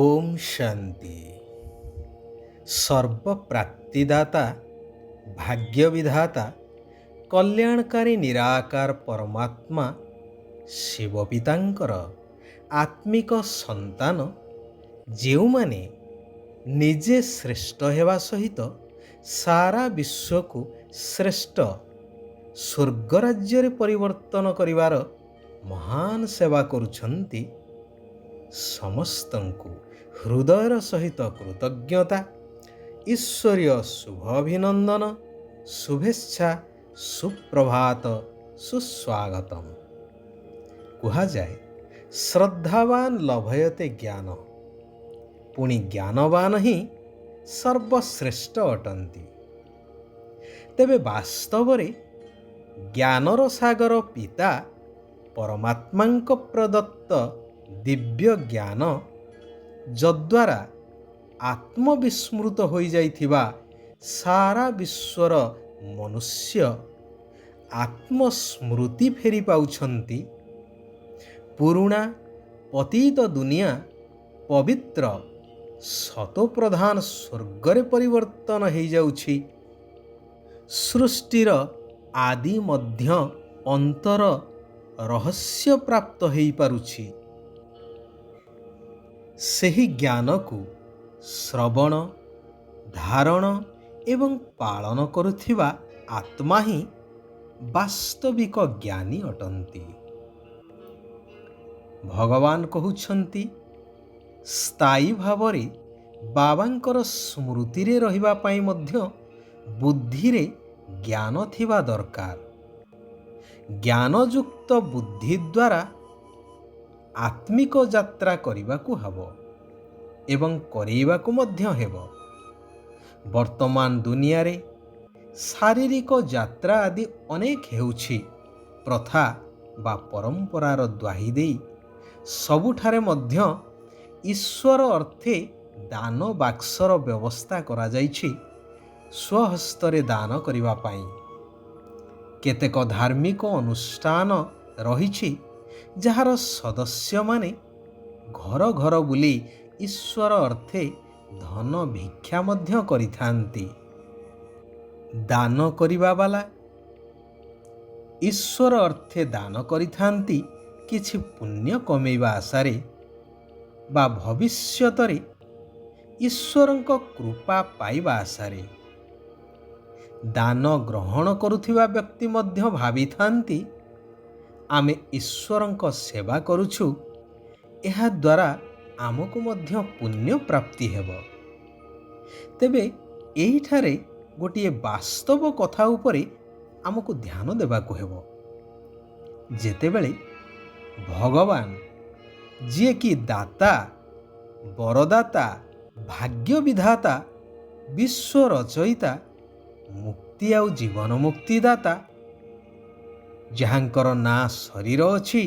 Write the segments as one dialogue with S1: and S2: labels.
S1: ओम शांति। सर्वप्राप्तिदाता, भाग्य विधाता, कल्याणकारी निराकार परमात्मा शिव पितांकर आत्मिक संतान जेउमाने निजे श्रेष्ठ हेबा सहित सारा विश्व को श्रेष्ठ स्वर्ग राज्य परिवर्तन करिवार महान सेवा करुछंती, समस्तंकु हृदयर सहित कृतज्ञता, ईश्वरीय शुभ अभिनंदन, शुभेच्छा, सुप्रभात, सुस्वागतम। कहा जाए श्रद्धावान लभयते ज्ञान, पुणी ज्ञानवान ही सर्वश्रेष्ठ अटंती। तेबे वास्तव रे ज्ञानर सागर पिता परमात्मांक प्रदत्त दिव्य ज्ञान जद्वारा आत्मविस्मृत हो जाइथिबा सारा विश्वर मनुष्य आत्मस्मृति फेरी पाउछंती, पुरुणा पतित दुनिया पवित्र सतोप्रधान स्वर्गरे परिवर्तन हो जाउछि। सृष्टिर आदि मध्य अंतर रहस्य प्राप्त हो पारुछि। ସେହି ଜ୍ଞାନକୁ ଶ୍ରବଣ, ଧାରଣ ଏବଂ ପାଳନ କରୁଥିବା ଆତ୍ମା ହିଁ ବାସ୍ତବିକ ଜ୍ଞାନୀ ଅଟନ୍ତି। ଭଗବାନ କହୁଛନ୍ତି, ସ୍ଥାୟୀ ଭାବରେ ବାବାଙ୍କର ସ୍ମୃତିରେ ରହିବା ପାଇଁ ମଧ୍ୟ ବୁଦ୍ଧିରେ ଜ୍ଞାନ ଥିବା ଦରକାର। ଜ୍ଞାନଯୁକ୍ତ ବୁଦ୍ଧି ଦ୍ୱାରା आत्मिक यात्रा करने हब एवं करेइबाकु मध्य हेब। वर्तमान दुनिया रे शारीरिक यात्रा आदि अनेक हेउछि। प्रथा बा परंपरार द्वाही देई सबुठारे मध्य ईश्वर अर्थे दान बाक्सर व्यवस्था करा जाइछि स्वहस्तरे दान करिवा पाई। केतेक धार्मिक अनुष्ठान रहिछि जार सदस्य माने घर घर बुली ईश्वर अर्थे धन भिक्षा मध्य करिथांती। दान करिबा वाला ईश्वर अर्थे दान करिथांती किछि पुण्य कमेइबा आशारे बा भविष्यतरे ईश्वरंक कृपा पाइबा आशारे। दान ग्रहण करुथिबा व्यक्ति मध्य भाविथांती आमे ईश्वरंक सेवा करुछु, एहा द्वारा आमको मध्य पुण्य प्राप्ति हेब। तेबे एहिठारे गोटिए वास्तव कथा उपरे आमको ध्यान देबाको हेब। जेतेबेले भगवान जिए कि दाता, वरदाता, भाग्य विधाता, विश्व रचयिता, मुक्ति आउ जीवन मुक्तिदाता, जहाँकर ना शरीर अछि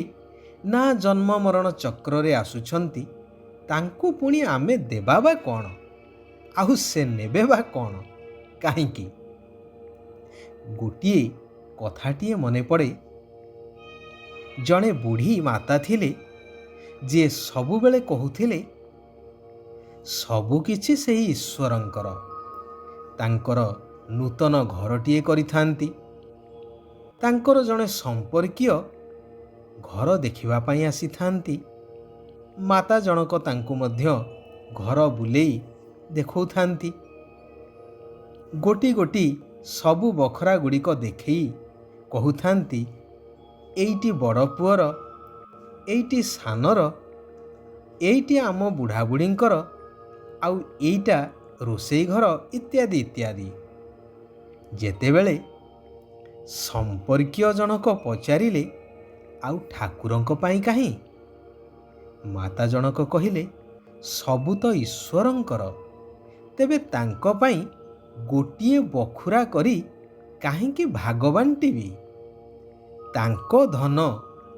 S1: ना जन्म मरण चक्र रे आसुछंती, तांकु पुणी आमे देबा बा कौन, आउ से नेबे बा कौन, काहींकी। गोटिए कथाटिए मने पड़े। जड़े बुढ़ी माता थिले जे सबुबेले कहूथिले सबु किछि सेही ईश्वरंकर। तांकर नूतन घरटिए करिथांती। तांकर जड़े संपर्कीय घर देखिबा पाई आसीथांती। माता जनक तांकु मध्य घर बुलेई देखौथांती। गोटी गोटी सबु बखरा गुड़िक देखई कहूथांती, एइटी बड़ पुअर, एइटी सानर, एइटी आम बुढ़ा बुढ़ींकर, आउ एइटा रोषेई घर इत्यादि इत्यादि। जेतेबेले संपर्कीय जनक पचारिले आउ ठाकुरंक पाई काहीं, माता जनक कहिले सबु तो ईश्वरंकर, तेबे तांक पाई गोटिए बखुरा करी काहींकी भाग बांटिबी। तांको धन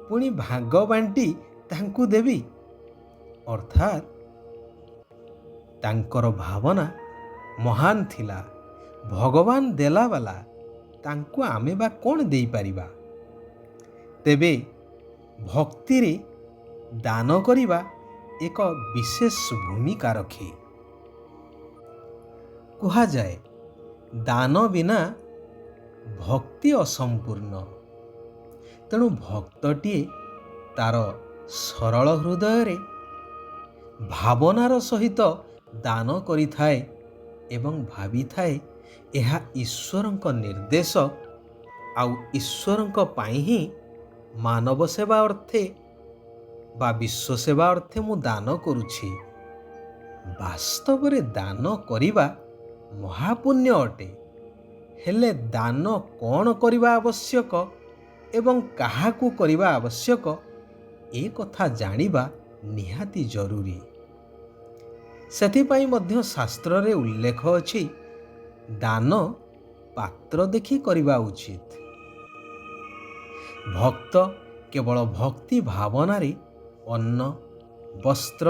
S1: पुणी भाग बांटी तांकु देवी। अर्थात तांकर भावना महान थिला। भगवान देला वाला, तांकु आमे बा कौन देई पारिबा। तेबे भक्ति रे दान करिबा ଏକ ବିଶେଷ ଭୂମିକା ରଖେ। କୁହାଯାଏ ଦାନ ବିନା ଭକ୍ତି ଅସମ୍ପୂର୍ଣ୍ଣ। ତେଣୁ ଭକ୍ତଟିଏ ତାର ସରଳ ହୃଦୟରେ ଭାବନାର ସହିତ ଦାନ କରିଥାଏ ଏବଂ ଭାବିଥାଏ ଏହା ଈଶ୍ୱରଙ୍କ ନିର୍ଦ୍ଦେଶ, ଆଉ ଈଶ୍ୱରଙ୍କ ପାଇଁ ହିଁ ମାନବ ସେବା ଅର୍ଥେ ବା ବିଶ୍ୱ ସେବା ଅର୍ଥେ ମୁଁ ଦାନ କରୁଛି। ବାସ୍ତବରେ ଦାନ କରିବା ମହାପୁଣ୍ୟ ଅଟେ। ହେଲେ ଦାନ କ'ଣ କରିବା ଆବଶ୍ୟକ ଏବଂ କାହାକୁ କରିବା ଆବଶ୍ୟକ ଏ କଥା ଜାଣିବା ନିହାତି ଜରୁରୀ। ସେଥିପାଇଁ ମଧ୍ୟ ଶାସ୍ତ୍ରରେ ଉଲ୍ଲେଖ ଅଛି ଦାନ ପାତ୍ର ଦେଖି କରିବା ଉଚିତ। ଭକ୍ତ କେବଳ ଭକ୍ତି ଭାବନାରେ ଅନ୍ନ, ବସ୍ତ୍ର,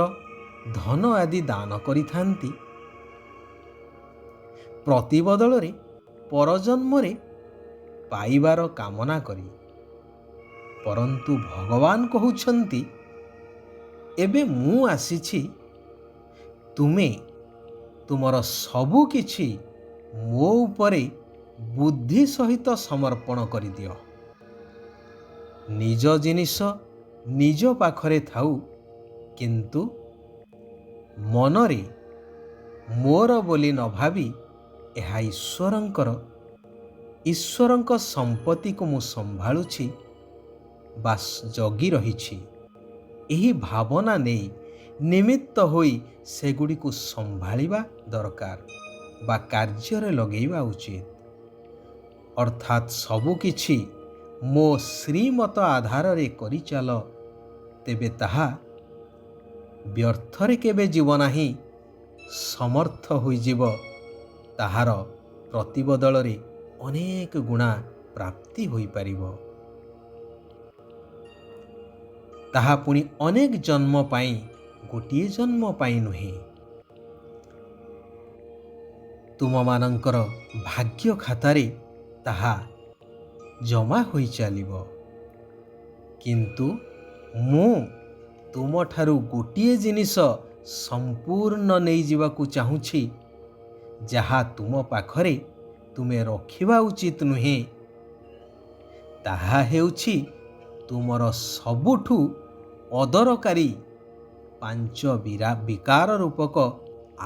S1: ଧନ ଆଦି ଦାନ କରିଥାନ୍ତି, ପ୍ରତିବଦଳରେ ପରଜନ୍ମରେ ପାଇବାର କାମନା କରି। ପରନ୍ତୁ ଭଗବାନ କହୁଛନ୍ତି, ଏବେ ମୁଁ ଆସିଛି, ତୁମେ ତୁମର ସବୁ କିଛି ମୋ ଉପରେ ବୁଦ୍ଧି ସହିତ ସମର୍ପଣ କରିଦିଅ। ନିଜ ଜିନିଷ ନିଜ ପାଖରେ ଥାଉ, କିନ୍ତୁ ମନରେ ମୋର ବୋଲି ନ ଭାବି ଏହା ଈଶ୍ୱରଙ୍କ ସମ୍ପତ୍ତିକୁ ମୁଁ ସମ୍ଭାଳୁଛି ବା ଜଗି ରହିଛି, ଏହି ଭାବନା ନେଇ ନିମିତ୍ତ ହୋଇ ସେଗୁଡ଼ିକୁ ସମ୍ଭାଳିବା ଦରକାର ବା କାର୍ଯ୍ୟରେ ଲଗେଇବା ଉଚିତ। ଅର୍ଥାତ୍ ସବୁକିଛି ମୋ ଶ୍ରୀମତ ଆଧାରରେ କରିଚାଲ, ତେବେ ତାହା ବ୍ୟର୍ଥରେ କେବେ ଯିବ ନାହିଁ, ସମର୍ଥ ହୋଇଯିବ। ତାହାର ପ୍ରତିବଦଳରେ ଅନେକ ଗୁଣା ପ୍ରାପ୍ତି ହୋଇପାରିବ। ତାହା ପୁଣି ଅନେକ ଜନ୍ମ ପାଇଁ, ଗୋଟିଏ ଜନ୍ମ ପାଇଁ ନୁହେଁ। ତୁମମାନଙ୍କର ଭାଗ୍ୟ ଖାତାରେ ତାହା ଜମା ହୋଇ ଚାଲିବ। କିନ୍ତୁ ମୁଁ ତୁମଠାରୁ ଗୋଟିଏ ଜିନିଷ ସମ୍ପୂର୍ଣ୍ଣ ନେଇଯିବାକୁ ଚାହୁଁଛି, ଯାହା ତୁମ ପାଖରେ ତୁମେ ରଖିବା ଉଚିତ ନୁହେଁ। ତାହା ହେଉଛି ତୁମର ସବୁଠୁ ଅଦରକାରୀ 5 ବିକାର ରୂପକ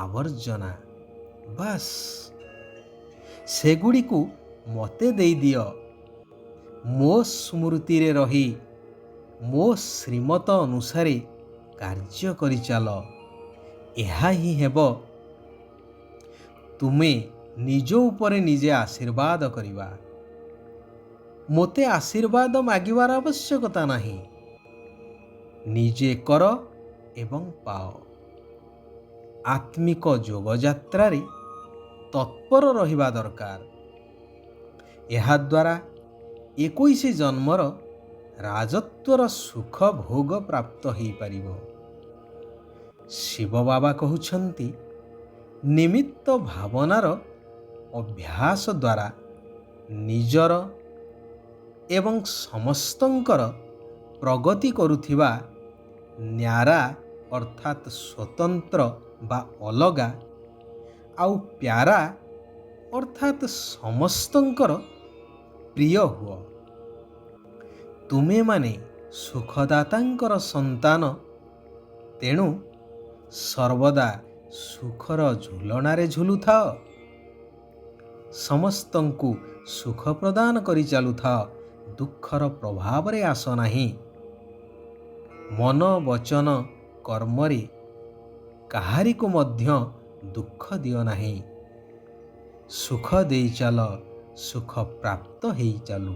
S1: ଆବର୍ଜନା। ବାସ୍ ସେଗୁଡ଼ିକୁ ମୋତେ ଦେଇଦିଅ। ମୋ ସ୍ମୃତିରେ ରହି ମୋ ଶ୍ରୀମତ ଅନୁସାରେ କାର୍ଯ୍ୟ କରିଚାଲ। ଏହା ହିଁ ହେବ ତୁମେ ନିଜ ଉପରେ ନିଜେ ଆଶୀର୍ବାଦ କରିବା। ମୋତେ ଆଶୀର୍ବାଦ ମାଗିବାର ଆବଶ୍ୟକତା ନାହିଁ। ନିଜେ କର ଏବଂ ପାଅ। ଆତ୍ମିକ ଯୋଗଯାତ୍ରାରେ ତତ୍ପର ରହିବା ଦରକାର। ଏହାଦ୍ୱାରା 21 ଜନ୍ମର ରାଜତ୍ୱର ସୁଖ ଭୋଗ ପ୍ରାପ୍ତ ହୋଇପାରିବ। ଶିବ ବାବା କହୁଛନ୍ତି, ନିମିତ୍ତ ଭାବନାର ଅଭ୍ୟାସ ଦ୍ୱାରା ନିଜର ଏବଂ ସମସ୍ତଙ୍କର ପ୍ରଗତି କରୁଥିବା ନ୍ୟାରା ଅର୍ଥାତ୍ ସ୍ୱତନ୍ତ୍ର ବା ଅଲଗା, ଆଉ ପ୍ୟାରା ଅର୍ଥାତ୍ ସମସ୍ତଙ୍କର ପ୍ରିୟ ହୁଅ। ତୁମେମାନେ ସୁଖଦାତାଙ୍କର ସନ୍ତାନ, ତେଣୁ ସର୍ବଦା ସୁଖର ଝୁଲଣାରେ ଝୁଲୁଥାଅ। ସମସ୍ତଙ୍କୁ ସୁଖ ପ୍ରଦାନ କରି ଚାଲୁଥାଅ, ଦୁଃଖର ପ୍ରଭାବରେ ଆସ ନାହିଁ। ମନ, ବଚନ, କର୍ମରେ କାହାରିକୁ ମଧ୍ୟ ଦୁଃଖ ଦିଅ ନାହିଁ। ସୁଖ ଦେଇ ଚାଲ, ସୁଖ ପ୍ରାପ୍ତ ହେଇ ଚାଲୁ।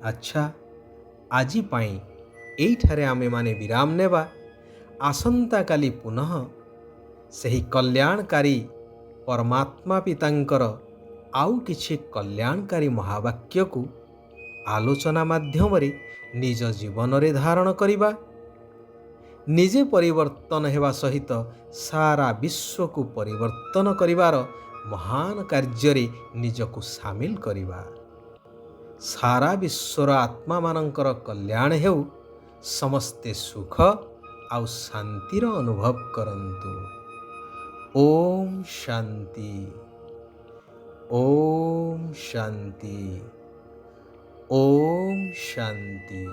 S1: ଆଚ୍ଛା, ଆଜି ପାଇଁ ଏଇଠାରେ ଆମେମାନେ ବିରାମ ନେବା। ଆସନ୍ତାକାଲି ପୁନଃ ସେହି କଲ୍ୟାଣକାରୀ ପରମାତ୍ମା ପିତାଙ୍କର ଆଉ କିଛି କଲ୍ୟାଣକାରୀ ମହାବାକ୍ୟକୁ ଆଲୋଚନା ମାଧ୍ୟମରେ ନିଜ ଜୀବନରେ ଧାରଣ କରିବା। ନିଜେ ପରିବର୍ତ୍ତନ ହେବା ସହିତ ସାରା ବିଶ୍ୱକୁ ପରିବର୍ତ୍ତନ କରିବାର ମହାନ କାର୍ଯ୍ୟରେ ନିଜକୁ ସାମିଲ କରିବା। ସାରା ବିଶ୍ୱର ଆତ୍ମାମାନଙ୍କର କଲ୍ୟାଣ ହେଉ। ସମସ୍ତେ ସୁଖ ଆଉ ଶାନ୍ତିର ଅନୁଭବ କରନ୍ତୁ। ଓମ୍ ଶାନ୍ତି, ଓମ୍ ଶାନ୍ତି, ଓମ୍ ଶାନ୍ତି।